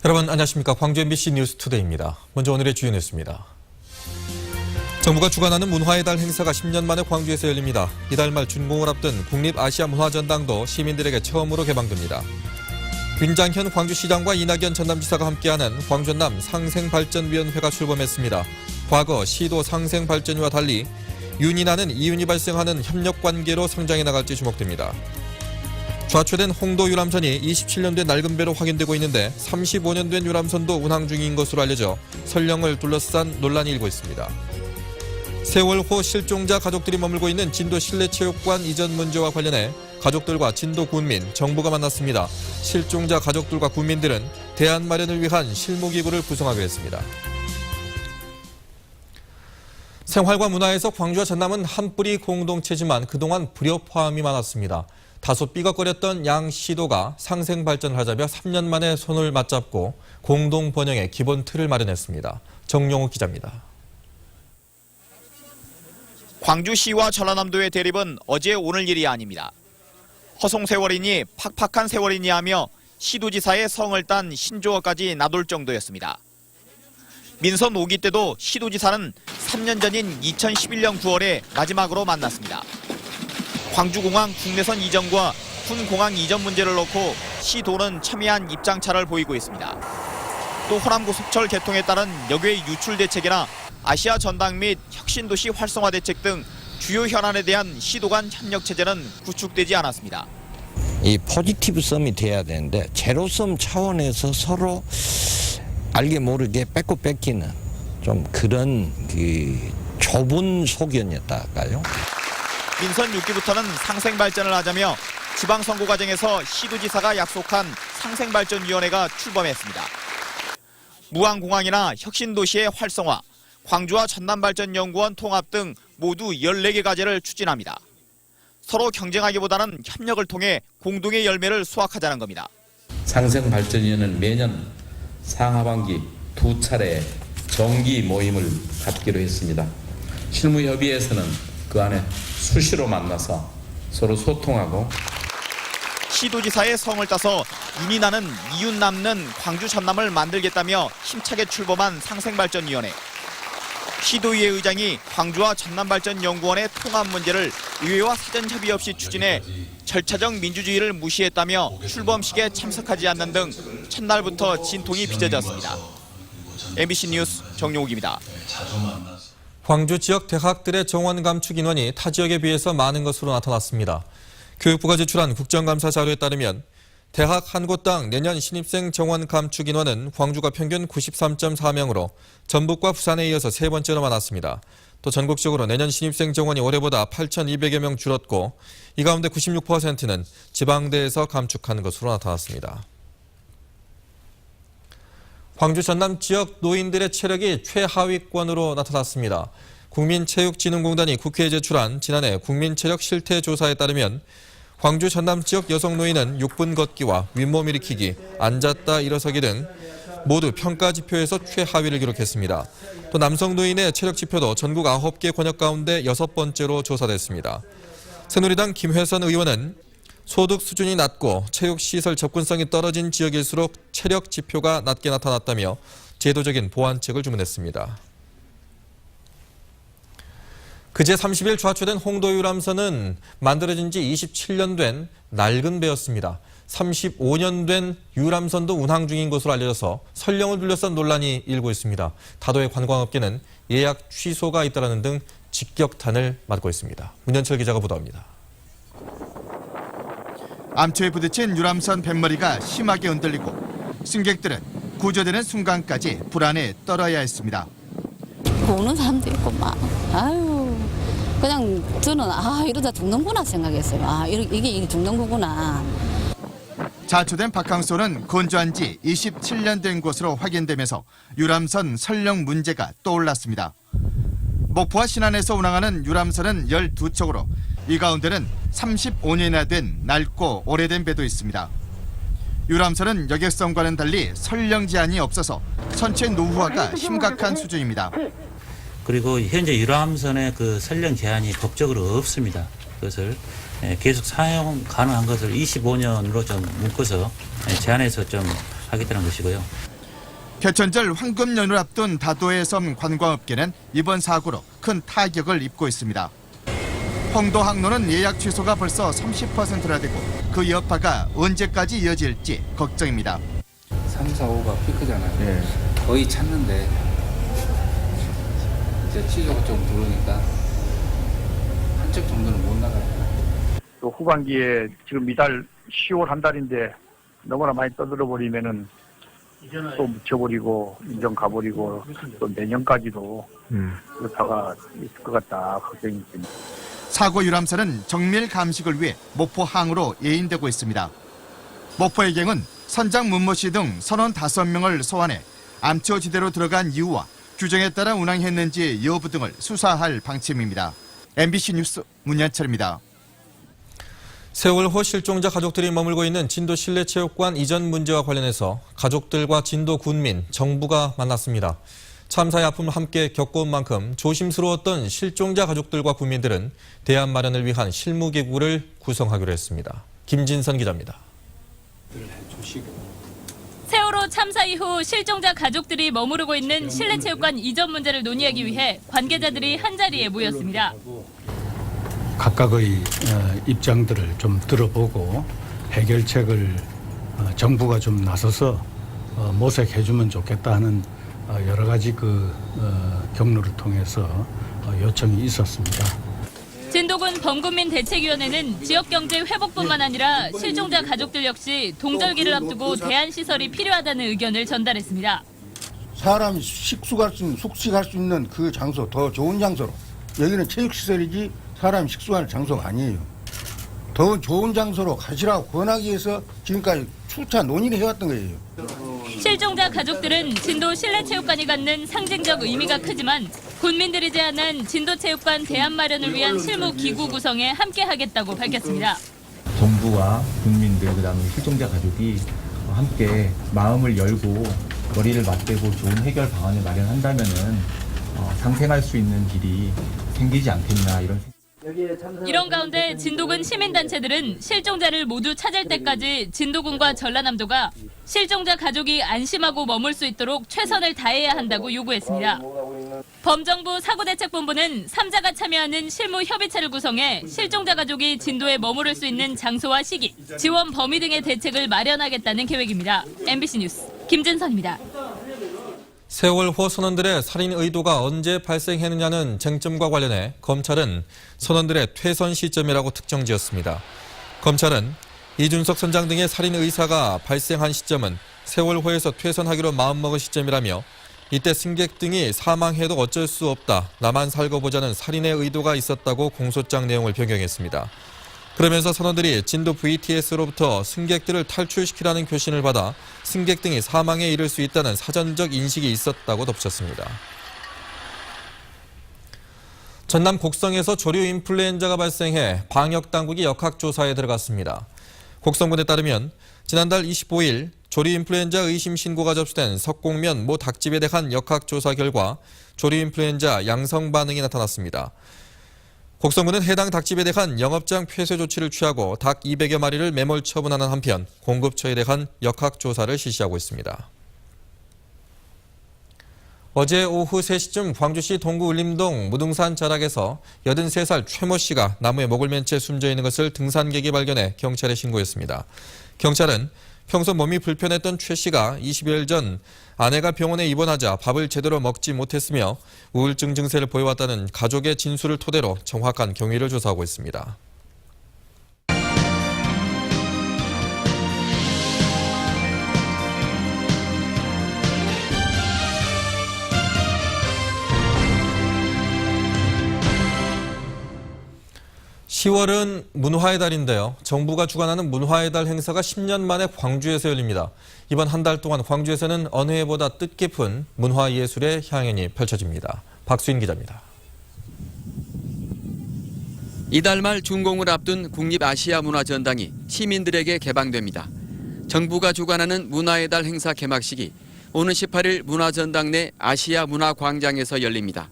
여러분 안녕하십니까. 광주 MBC 뉴스투데이입니다. 먼저 오늘의 주요 뉴스입니다. 정부가 주관하는 문화의 달 행사가 10년 만에 광주에서 열립니다. 이달 말 준공을 앞둔 국립아시아문화전당도 시민들에게 처음으로 개방됩니다. 윤장현 광주시장과 이낙연 전남지사가 함께하는 광전남 상생발전위원회가 출범했습니다. 과거 시도 상생발전위와 달리 윤이나는 이윤이 발생하는 협력관계로 성장해 나갈지 주목됩니다. 좌초된 홍도 유람선이 27년 된 낡은 배로 확인되고 있는데 35년 된 유람선도 운항 중인 것으로 알려져 설령을 둘러싼 논란이 일고 있습니다. 세월호 실종자 가족들이 머물고 있는 진도 실내체육관 이전 문제와 관련해 가족들과 진도 군민, 정부가 만났습니다. 실종자 가족들과 군민들은 대안 마련을 위한 실무기구를 구성하기로 했습니다. 생활과 문화에서 광주와 전남은 한 뿌리 공동체지만 그동안 불협화음이 많았습니다. 다소 삐걱거렸던 양 시도가 상생발전을 하자며 3년 만에 손을 맞잡고 공동 번영의 기본 틀을 마련했습니다. 정용욱 기자입니다. 광주시와 전라남도의 대립은 어제 오늘 일이 아닙니다. 허송세월이니 팍팍한 세월이니 하며 시도지사의 성을 딴 신조어까지 나돌 정도였습니다. 민선 5기 때도 시도지사는 3년 전인 2011년 9월에 마지막으로 만났습니다. 광주공항 국내선 이전과 군공항 이전 문제를 놓고 시도는 첨예한 입장차를 보이고 있습니다. 또 호남고속철 개통에 따른 역외 유출 대책이나 아시아 전당 및 혁신도시 활성화 대책 등 주요 현안에 대한 시도 간 협력 체제는 구축되지 않았습니다. 이 포지티브 썸이 돼야 되는데 제로섬 차원에서 서로 알게 모르게 뺏고 뺏기는 좀 그런 좁은 소견이었다까요. 민선 6기부터는 상생발전을 하자며 지방선거 과정에서 시도지사가 약속한 상생발전위원회가 출범했습니다. 무안공항이나 혁신도시의 활성화, 광주와 전남발전연구원 통합 등 모두 14개 과제를 추진합니다. 서로 경쟁하기보다는 협력을 통해 공동의 열매를 수확하자는 겁니다. 상생발전위원회는 매년 상하반기 2차례 정기 모임을 갖기로 했습니다. 실무협의회에서는 그 안에 수시로 만나서 서로 소통하고 시도지사의 성을 따서 윤이 나는 이윤 남는 광주 전남을 만들겠다며 힘차게 출범한 상생발전위원회. 시도의회 의장이 광주와 전남발전연구원의 통합 문제를 의회와 사전 협의 없이 추진해 절차적 민주주의를 무시했다며 출범식에 참석하지 않는 등 첫날부터 진통이 빚어졌습니다. MBC 뉴스 정용욱입니다. 광주 지역 대학들의 정원 감축 인원이 타 지역에 비해서 많은 것으로 나타났습니다. 교육부가 제출한 국정감사 자료에 따르면 대학 한 곳당 내년 신입생 정원 감축 인원은 광주가 평균 93.4명으로 전북과 부산에 이어서 세 번째로 많았습니다. 또 전국적으로 내년 신입생 정원이 올해보다 8,200여 명 줄었고 이 가운데 96%는 지방대에서 감축한 것으로 나타났습니다. 광주 전남 지역 노인들의 체력이 최하위권으로 나타났습니다. 국민체육진흥공단이 국회에 제출한 지난해 국민체력 실태조사에 따르면 광주 전남 지역 여성 노인은 6분 걷기와 윗몸 일으키기, 앉았다 일어서기 등 모두 평가 지표에서 최하위를 기록했습니다. 또 남성 노인의 체력 지표도 전국 9개 권역 가운데 6번째로 조사됐습니다. 새누리당 김회선 의원은 소득 수준이 낮고 체육시설 접근성이 떨어진 지역일수록 체력 지표가 낮게 나타났다며 제도적인 보완책을 주문했습니다. 그제 30일 좌초된 홍도 유람선은 만들어진 지 27년 된 낡은 배였습니다. 35년 된 유람선도 운항 중인 것으로 알려져서 설령을 둘러싼 논란이 일고 있습니다. 다도의 관광업계는 예약 취소가 잇따르는 등 직격탄을 맞고 있습니다. 문현철 기자가 보도합니다. 암초에 부딪힌 유람선 뱃머리가 심하게 흔들리고 승객들은 구조되는 순간까지 불안에 떨어야 했습니다. 우는 사람도 있고 막 아유 그냥 저는 이러다 죽는구나 생각했어요. 이게 죽는 거구나. 자초된 박항소는 건조한 지 27년 된 것으로 확인되면서 유람선 설령 문제가 떠올랐습니다. 목포와 신안에서 운항하는 유람선은 12척으로 이 가운데는 35년이나 된 낡고 오래된 배도 있습니다. 유람선은 여객선과는 달리 설령 제한이 없어서 선체 노후화가 심각한 수준입니다. 그리고 현재 유람선의 그 설령 제한이 법적으로 없습니다. 그것을 계속 사용 가능한 것을 25년으로 좀 묶어서 제한해서 좀 하겠다는 것이고요. 개천절 황금 연휴를 앞둔 다도해 섬 관광업계는 이번 사고로 큰 타격을 입고 있습니다. 홍도 항로는 예약 취소가 벌써 30%나 되고 그 여파가 언제까지 이어질지 걱정입니다. 3, 4, 5가 피크잖아요. 거의 찼는데 이제 취소가 좀 들어오니까 한쪽 정도는 못 나가요. 또 후반기에 지금 이달 10월 한 달인데 너무나 많이 떠들어 버리면은 또 묻혀버리고 인정 가버리고 또 내년까지도 여파가 있을 것 같다 걱정이 듭니다. 사고 유람선은 정밀 감식을 위해 목포항으로 예인되고 있습니다. 목포해경은 선장 문모 씨 등 선원 5명을 소환해 암초지대로 들어간 이유와 규정에 따라 운항했는지 여부 등을 수사할 방침입니다. MBC 뉴스 문현철입니다. 세월호 실종자 가족들이 머물고 있는 진도 실내체육관 이전 문제와 관련해서 가족들과 진도 군민, 정부가 만났습니다. 참사의 아픔을 함께 겪어온 만큼 조심스러웠던 실종자 가족들과 국민들은 대안 마련을 위한 실무기구를 구성하기로 했습니다. 김진선 기자입니다. 세월호 참사 이후 실종자 가족들이 머무르고 있는 실내체육관 이전 문제를 논의하기 위해 관계자들이 한자리에 모였습니다. 각각의 입장들을 좀 들어보고 해결책을 정부가 좀 나서서 모색해주면 좋겠다 하는 여러 가지 경로를 통해서 요청이 있었습니다. 진도군 범군민 대책위원회는 지역경제 회복뿐만 아니라 실종자 가족들 역시 동절기를 앞두고 대안시설이 필요하다는 의견을 전달했습니다. 사람이 숙식할 수 있는 그 장소, 더 좋은 장소로. 여기는 체육시설이지 사람이 식수할 장소가 아니에요. 더 좋은 장소로 가시라고 권하기 위해서 지금까지 추차 논의를 해왔던 거예요. 실종자 가족들은 진도 실내체육관이 갖는 상징적 의미가 크지만 군민들이 제안한 진도체육관 대안 마련을 위한 실무 기구 구성에 함께하겠다고 밝혔습니다. 정부와 국민들 그다음에 실종자 가족이 함께 마음을 열고 머리를 맞대고 좋은 해결 방안을 마련한다면은 상생할 수 있는 길이 생기지 않겠나 이런. 이런 가운데 진도군 시민단체들은 실종자를 모두 찾을 때까지 진도군과 전라남도가 실종자 가족이 안심하고 머물 수 있도록 최선을 다해야 한다고 요구했습니다. 범정부 사고대책본부는 3자가 참여하는 실무협의체를 구성해 실종자 가족이 진도에 머무를 수 있는 장소와 시기, 지원 범위 등의 대책을 마련하겠다는 계획입니다. MBC 뉴스 김진선입니다. 세월호 선원들의 살인 의도가 언제 발생했느냐는 쟁점과 관련해 검찰은 선원들의 퇴선 시점이라고 특정지었습니다. 검찰은 이준석 선장 등의 살인 의사가 발생한 시점은 세월호에서 퇴선하기로 마음먹은 시점이라며 이때 승객 등이 사망해도 어쩔 수 없다, 나만 살고 보자는 살인의 의도가 있었다고 공소장 내용을 변경했습니다. 그러면서 선원들이 진도 VTS로부터 승객들을 탈출시키라는 교신을 받아 승객 등이 사망에 이를 수 있다는 사전적 인식이 있었다고 덧붙였습니다. 전남 곡성에서 조류 인플루엔자가 발생해 방역당국이 역학조사에 들어갔습니다. 곡성군에 따르면 지난달 25일 조류 인플루엔자 의심 신고가 접수된 석곡면 모 닭집에 대한 역학조사 결과 조류 인플루엔자 양성 반응이 나타났습니다. 곡성군은 해당 닭집에 대한 영업장 폐쇄 조치를 취하고 닭 200여 마리를 매몰 처분하는 한편 공급처에 대한 역학조사를 실시하고 있습니다. 어제 오후 3시쯤 광주시 동구 울림동 무등산 자락에서 83살 최모 씨가 나무에 목을 맨 채 숨져 있는 것을 등산객이 발견해 경찰에 신고했습니다. 경찰은 평소 몸이 불편했던 최 씨가 20여일 전 아내가 병원에 입원하자 밥을 제대로 먹지 못했으며 우울증 증세를 보여왔다는 가족의 진술을 토대로 정확한 경위를 조사하고 있습니다. (10월은) 문화의 달인데요. 정부가 주관하는 문화의 달 행사가 10년 만에 광주에서 열립니다. 이번 한 달 동안 광주에서는 어느 해보다 뜻깊은 문화예술의 향연이 펼쳐집니다. 박수인 기자입니다. 이달 말 준공을 앞둔 국립아시아문화전당이 시민들에게 개방됩니다. 정부가 주관하는 문화의 달 행사 개막식이 오는 18일 문화전당 내 아시아문화광장에서 열립니다.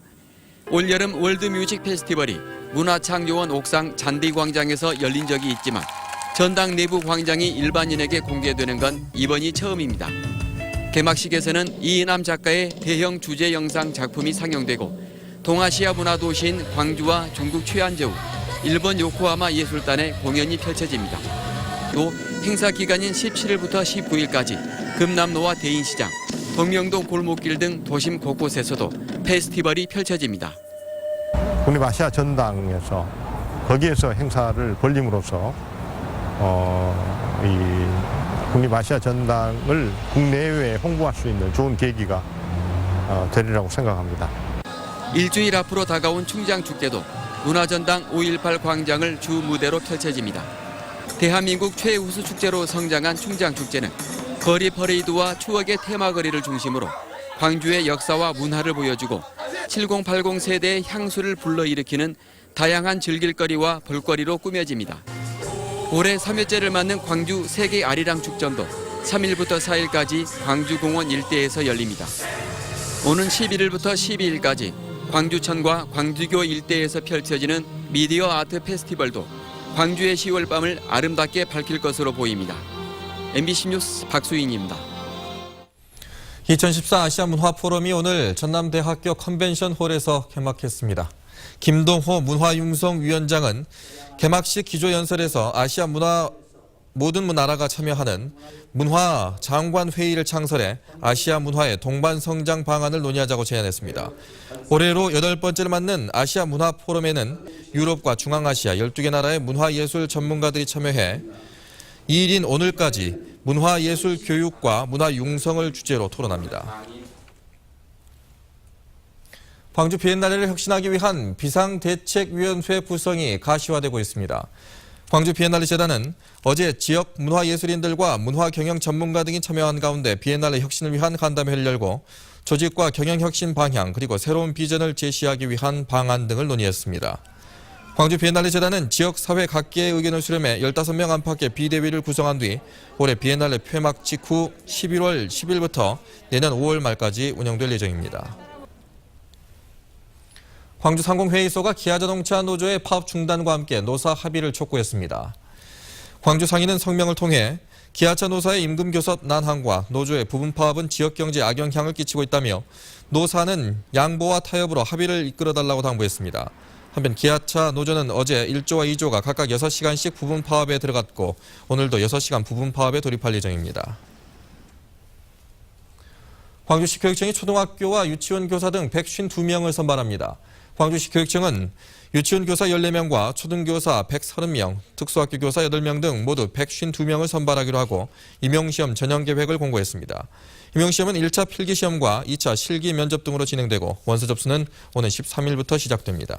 올여름 월드뮤직 페스티벌이 문화창조원 옥상 잔디광장에서 열린 적이 있지만 전당 내부 광장이 일반인에게 공개되는 건 이번이 처음입니다. 개막식에서는 이인암 작가의 대형 주제 영상 작품이 상영되고 동아시아 문화도시인 광주와 중국 최안저우, 일본 요코하마 예술단의 공연이 펼쳐집니다. 또 행사 기간인 17일부터 19일까지 금남로와 대인시장, 동명동 골목길 등 도심 곳곳에서도 페스티벌이 펼쳐집니다. 국립아시아 전당에서 거기에서 행사를 벌림으로써 이 국립아시아 전당을 국내외에 홍보할 수 있는 좋은 계기가 되리라고 생각합니다. 일주일 앞으로 다가온 충장축제도 문화전당 5.18 광장을 주 무대로 펼쳐집니다. 대한민국 최우수 축제로 성장한 충장축제는 거리 퍼레이드와 추억의 테마거리를 중심으로 광주의 역사와 문화를 보여주고 7080 세대의 향수를 불러일으키는 다양한 즐길거리와 볼거리로 꾸며집니다. 올해 3회째를 맞는 광주 세계 아리랑 축전도 3일부터 4일까지 광주공원 일대에서 열립니다. 오는 11일부터 12일까지 광주천과 광주교 일대에서 펼쳐지는 미디어 아트 페스티벌도 광주의 10월 밤을 아름답게 밝힐 것으로 보입니다. MBC 뉴스 박수인입니다. 2014 아시아 문화 포럼이 오늘 전남대학교 컨벤션홀에서 개막했습니다. 김동호 문화융성위원장은 개막식 기조연설에서 아시아 문화 모든 나라가 참여하는 문화 장관 회의를 창설해 아시아 문화의 동반 성장 방안을 논의하자고 제안했습니다. 올해로 8번째를 맞는 아시아 문화 포럼에는 유럽과 중앙아시아 12개 나라의 문화예술 전문가들이 참여해 2일인 오늘까지 문화예술 교육과 문화융성을 주제로 토론합니다. 광주 비엔날레를 혁신하기 위한 비상대책위원회 구성이 가시화되고 있습니다. 광주 비엔날레 재단은 어제 지역 문화예술인들과 문화경영 전문가 등이 참여한 가운데 비엔날레 혁신을 위한 간담회를 열고 조직과 경영혁신 방향 그리고 새로운 비전을 제시하기 위한 방안 등을 논의했습니다. 광주 비엔날레 재단은 지역사회 각계의 의견을 수렴해 15명 안팎의 비대위를 구성한 뒤 올해 비엔날레 폐막 직후 11월 10일부터 내년 5월 말까지 운영될 예정입니다. 광주 상공회의소가 기아자동차 노조의 파업 중단과 함께 노사 합의를 촉구했습니다. 광주 상인은 성명을 통해 기아차 노사의 임금 교섭 난항과 노조의 부분 파업은 지역경제에 악영향을 끼치고 있다며 노사는 양보와 타협으로 합의를 이끌어달라고 당부했습니다. 한편 기아차 노조는 어제 1조와 2조가 각각 6시간씩 부분 파업에 들어갔고 오늘도 6시간 부분 파업에 돌입할 예정입니다. 광주시 교육청이 초등학교와 유치원 교사 등 152명을 선발합니다. 광주시 교육청은 유치원 교사 14명과 초등교사 130명, 특수학교 교사 8명 등 모두 152명을 선발하기로 하고 임용시험 전형 계획을 공고했습니다. 임용시험은 1차 필기시험과 2차 실기 면접 등으로 진행되고 원서 접수는 오는 13일부터 시작됩니다.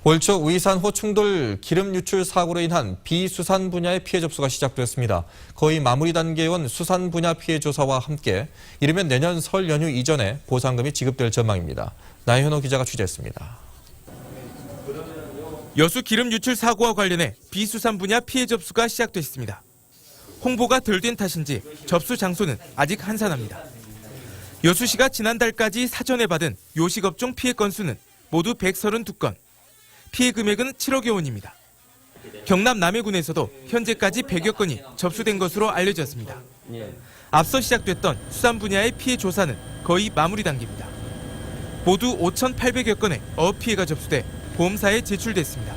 올 초 의산호 충돌 기름 유출 사고로 인한 비수산 분야의 피해 접수가 시작됐습니다. 거의 마무리 단계에 온 수산 분야 피해 조사와 함께 이르면 내년 설 연휴 이전에 보상금이 지급될 전망입니다. 나현호 기자가 취재했습니다. 여수 기름 유출 사고와 관련해 비수산 분야 피해 접수가 시작됐습니다. 홍보가 덜 된 탓인지 접수 장소는 아직 한산합니다. 여수시가 지난달까지 사전에 받은 요식업종 피해 건수는 모두 132건. 피해 금액은 7억여 원입니다. 경남 남해군에서도 현재까지 100여 건이 접수된 것으로 알려졌습니다. 앞서 시작됐던 수산 분야의 피해 조사는 거의 마무리 단계입니다. 모두 5,800여 건의 어업 피해가 접수돼 보험사에 제출됐습니다.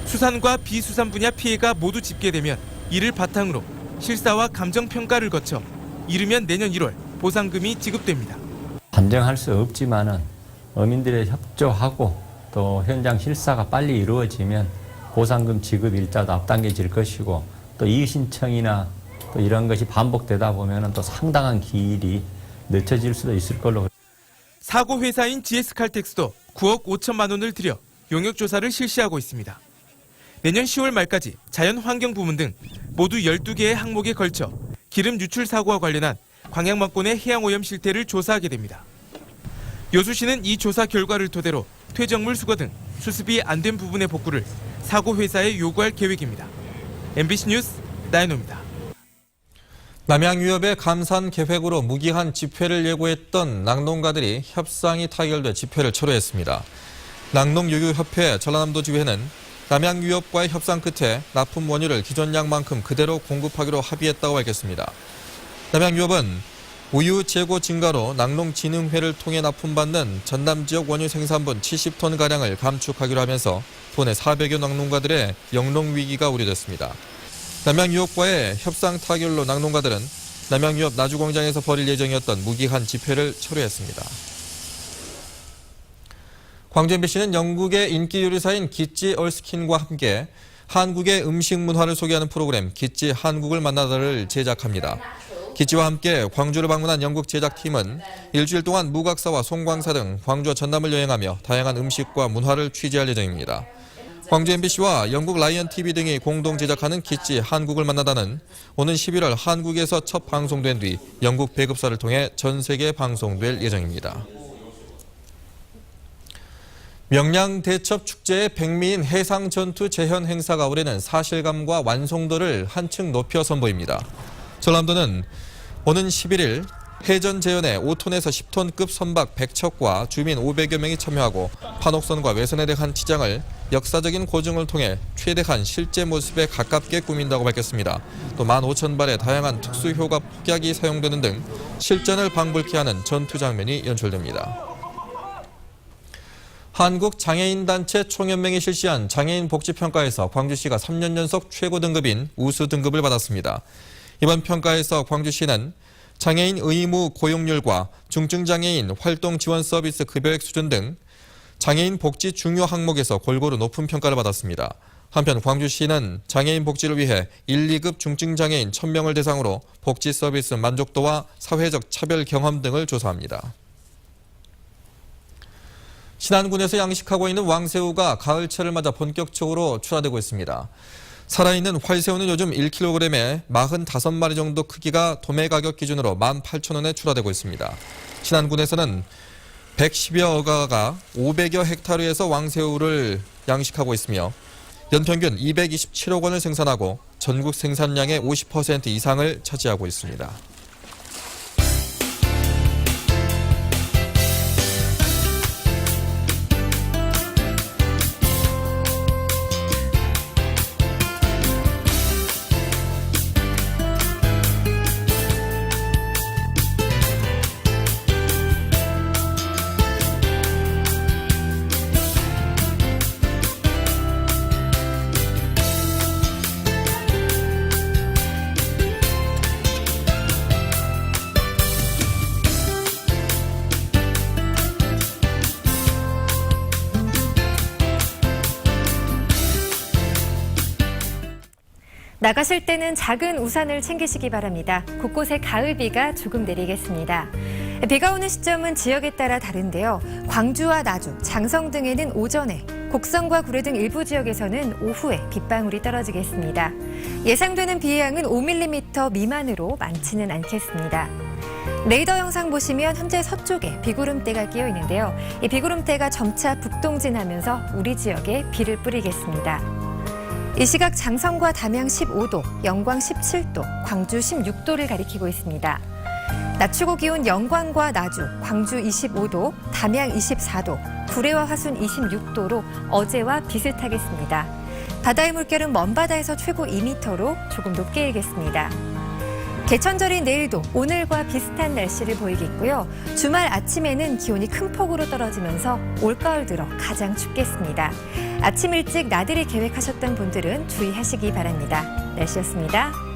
수산과 비수산 분야 피해가 모두 집계되면 이를 바탕으로 실사와 감정평가를 거쳐 이르면 내년 1월 보상금이 지급됩니다. 단정할 수 없지만은 어민들의 협조하고 또 현장 실사가 빨리 이루어지면 보상금 지급 일자도 앞당겨질 것이고 또 이의신청이나 또 이런 것이 반복되다 보면 또 상당한 기일이 늦춰질 수도 있을 걸로. 사고 회사인 GS칼텍스도 9억 5천만 원을 들여 용역조사를 실시하고 있습니다. 내년 10월 말까지 자연환경부문 등 모두 12개의 항목에 걸쳐 기름 유출 사고와 관련한 광양만권의 해양오염 실태를 조사하게 됩니다. 여수시는 이 조사 결과를 토대로 퇴적물 수거 등 수습이 안 된 부분의 복구를 사고 회사에 요구할 계획입니다. MBC 뉴스 나연호입니다. 남양유업의 감산 계획으로 무기한 집회를 예고했던 낙농가들이 협상이 타결돼 집회를 철회했습니다. 낙농유유협회 전라남도 지회는 남양유업과의 협상 끝에 납품 원유를 기존 양만큼 그대로 공급하기로 합의했다고 밝혔습니다. 남양유업은 우유 재고 증가로 낙농진흥회를 통해 납품받는 전남 지역 원유 생산분 70톤가량을 감축하기로 하면서 도내 400여 낙농가들의 영농 위기가 우려됐습니다. 남양유업과의 협상 타결로 낙농가들은 남양유업 나주공장에서 벌일 예정이었던 무기한 집회를 철회했습니다. 광주 MBC는 영국의 인기 요리사인 기찌 얼스킨과 함께 한국의 음식 문화를 소개하는 프로그램 기찌 한국을 만나다를 제작합니다. 기찌와 함께 광주를 방문한 영국 제작팀은 일주일 동안 무각사와 송광사 등 광주와 전남을 여행하며 다양한 음식과 문화를 취재할 예정입니다. 광주 MBC와 영국 라이언TV 등이 공동 제작하는 기찌 한국을 만나다는 오는 11월 한국에서 첫 방송된 뒤 영국 배급사를 통해 전 세계에 방송될 예정입니다. 명량대첩축제의 백미인 해상전투 재현 행사가 올해는 사실감과 완성도를 한층 높여 선보입니다. 전남도는 오는 11일 해전 재현에 5톤에서 10톤급 선박 100척과 주민 500여 명이 참여하고 판옥선과 외선에 대한 치장을 역사적인 고증을 통해 최대한 실제 모습에 가깝게 꾸민다고 밝혔습니다. 또 15,000발의 다양한 특수효과 폭약이 사용되는 등 실전을 방불케 하는 전투 장면이 연출됩니다. 한국장애인단체 총연맹이 실시한 장애인 복지평가에서 광주시가 3년 연속 최고 등급인 우수 등급을 받았습니다. 이번 평가에서 광주시는 장애인 의무 고용률과 중증장애인 활동 지원 서비스 급여액 수준 등 장애인 복지 중요 항목에서 골고루 높은 평가를 받았습니다. 한편 광주시는 장애인 복지를 위해 1, 2급 중증장애인 1,000명을 대상으로 복지 서비스 만족도와 사회적 차별 경험 등을 조사합니다. 신안군에서 양식하고 있는 왕새우가 가을철을 맞아 본격적으로 출하되고 있습니다. 살아있는 활새우는 요즘 1kg에 45마리 정도 크기가 도매 가격 기준으로 18,000원에 출하되고 있습니다. 신안군에서는 110여 어가가 500여 헥타르에서 왕새우를 양식하고 있으며 연평균 227억 원을 생산하고 전국 생산량의 50% 이상을 차지하고 있습니다. 나가실 때는 작은 우산을 챙기시기 바랍니다. 곳곳에 가을비가 조금 내리겠습니다. 비가 오는 시점은 지역에 따라 다른데요. 광주와 나주, 장성 등에는 오전에, 곡성과 구례 등 일부 지역에서는 오후에 빗방울이 떨어지겠습니다. 예상되는 비의 양은 5mm 미만으로 많지는 않겠습니다. 레이더 영상 보시면 현재 서쪽에 비구름대가 끼어 있는데요. 이 비구름대가 점차 북동진하면서 우리 지역에 비를 뿌리겠습니다. 이 시각 장성과 담양 15도, 영광 17도, 광주 16도를 가리키고 있습니다. 낮 최고 기온 영광과 나주, 광주 25도, 담양 24도, 구례와 화순 26도로 어제와 비슷하겠습니다. 바다의 물결은 먼바다에서 최고 2m로 조금 높게 일겠습니다. 개천절인 내일도 오늘과 비슷한 날씨를 보이겠고요. 주말 아침에는 기온이 큰 폭으로 떨어지면서 올가을 들어 가장 춥겠습니다. 아침 일찍 나들이 계획하셨던 분들은 주의하시기 바랍니다. 날씨였습니다.